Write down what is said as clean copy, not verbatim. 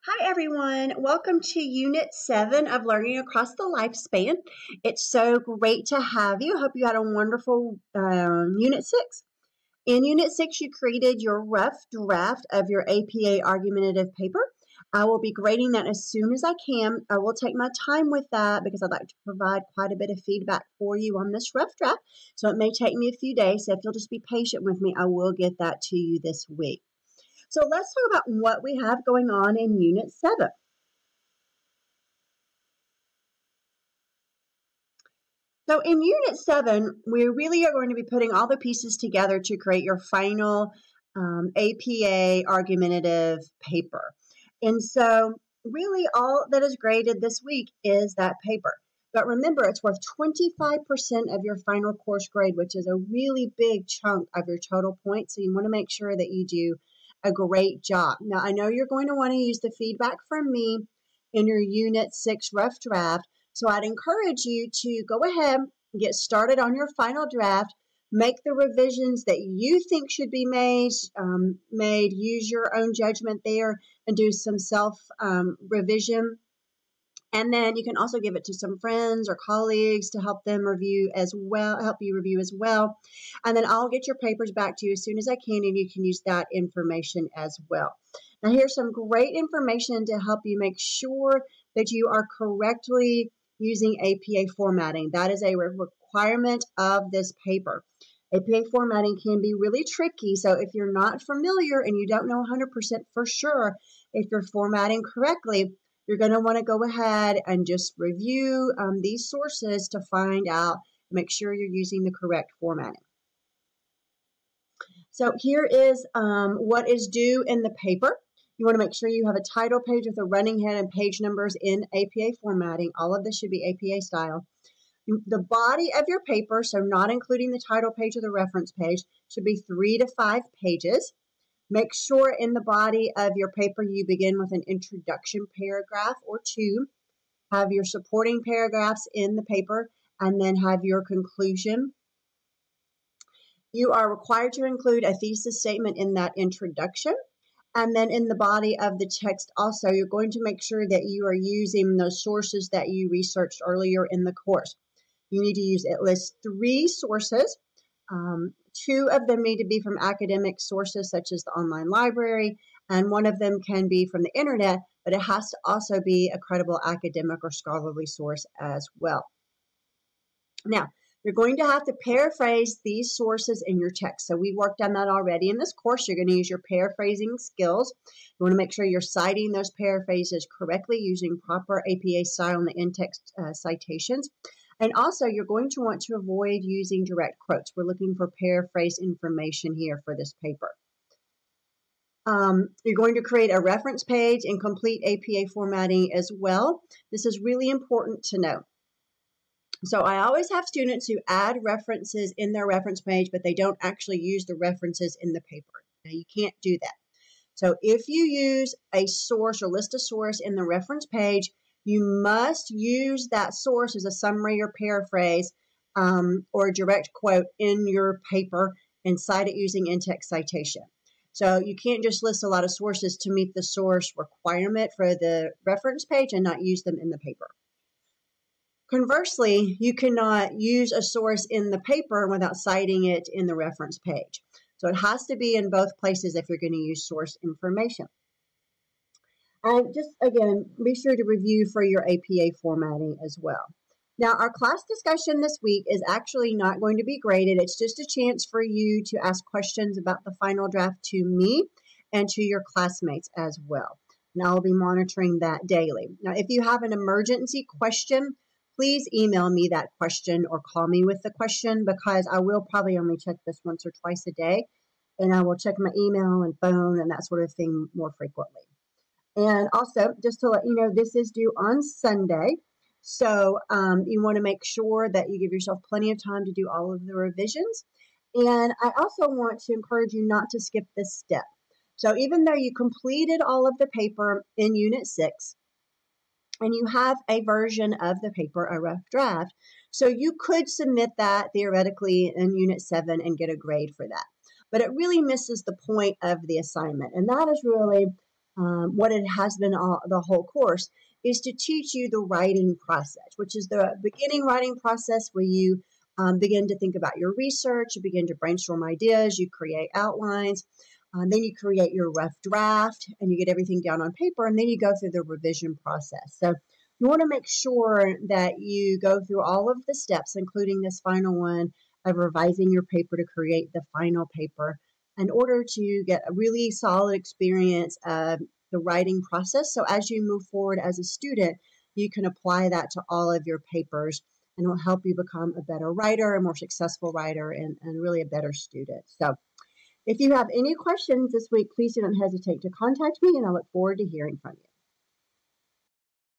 Hi, everyone. Welcome to Unit 7 of Learning Across the Lifespan. It's so great to have you. Hope you had a wonderful Unit 6. In Unit 6, you created your rough draft of your APA argumentative paper. I will be grading that as soon as I can. I will take my time with that because I'd like to provide quite a bit of feedback for you on this rough draft. So it may take me a few days. So if you'll just be patient with me, I will get that to you this week. So let's talk about what we have going on in Unit 7. So in Unit 7, we really are going to be putting all the pieces together to create your final APA argumentative paper. And so really all that is graded this week is that paper. But remember, it's worth 25% of your final course grade, which is a really big chunk of your total points. So you want to make sure that you do a great job. Now, I know you're going to want to use the feedback from me in your Unit 6 rough draft. So I'd encourage you to go ahead and get started on your final draft, make the revisions that you think should be made, use your own judgment there and do some self-revision. And then you can also give it to some friends or colleagues to help them review as well, help you review as well. And then I'll get your papers back to you as soon as I can, and you can use that information as well. Now, here's some great information to help you make sure that you are correctly using APA formatting. That is a requirement of this paper. APA formatting can be really tricky, so if you're not familiar and you don't know 100% for sure if you're formatting correctly, you're going to want to go ahead and just review these sources to find out, make sure you're using the correct formatting. So here is what is due in the paper. You want to make sure you have a title page with a running head and page numbers in APA formatting. All of this should be APA style. The body of your paper, so not including the title page or the reference page, should be 3 to 5 pages. Make sure in the body of your paper you begin with an introduction paragraph or 2. Have your supporting paragraphs in the paper, and then have your conclusion. You are required to include a thesis statement in that introduction. And then in the body of the text also, you're going to make sure that you are using those sources that you researched earlier in the course. You need to use at least 3 sources. 2 of them need to be from academic sources such as the online library, and 1 of them can be from the internet, but it has to also be a credible academic or scholarly source as well. Now, you're going to have to paraphrase these sources in your text. So we worked on that already in this course. You're going to use your paraphrasing skills. You want to make sure you're citing those paraphrases correctly using proper APA style in the in-text citations. And also, you're going to want to avoid using direct quotes. We're looking for paraphrase information here for this paper. You're going to create a reference page in complete APA formatting as well. This is really important to know. So I always have students who add references in their reference page, but they don't actually use the references in the paper. Now, you can't do that. So if you use a source or list a source in the reference page, you must use that source as a summary or paraphrase or a direct quote in your paper and cite it using in-text citation. So you can't just list a lot of sources to meet the source requirement for the reference page and not use them in the paper. Conversely, you cannot use a source in the paper without citing it in the reference page. So it has to be in both places if you're going to use source information. Just again, be sure to review for your APA formatting as well. Now, our class discussion this week is actually not going to be graded. It's just a chance for you to ask questions about the final draft to me and to your classmates as well. And I'll be monitoring that daily. Now, if you have an emergency question, please email me that question or call me with the question, because I will probably only check this once or twice a day, and I will check my email and phone and that sort of thing more frequently. And also, just to let you know, this is due on Sunday, so you want to make sure that you give yourself plenty of time to do all of the revisions. And I also want to encourage you not to skip this step. So even though you completed all of the paper in Unit 6, and you have a version of the paper, a rough draft, so you could submit that theoretically in Unit 7 and get a grade for that. But it really misses the point of the assignment, and that is really what it has been the whole course, is to teach you the writing process, which is the beginning writing process where you begin to think about your research, you begin to brainstorm ideas, you create outlines, then you create your rough draft and you get everything down on paper, and then you go through the revision process. So you want to make sure that you go through all of the steps, including this final one of revising your paper to create the final paper, in order to get a really solid experience of the writing process. So as you move forward as a student, you can apply that to all of your papers, and it will help you become a better writer, a more successful writer, and really a better student. So if you have any questions this week, please do not hesitate to contact me, and I look forward to hearing from you.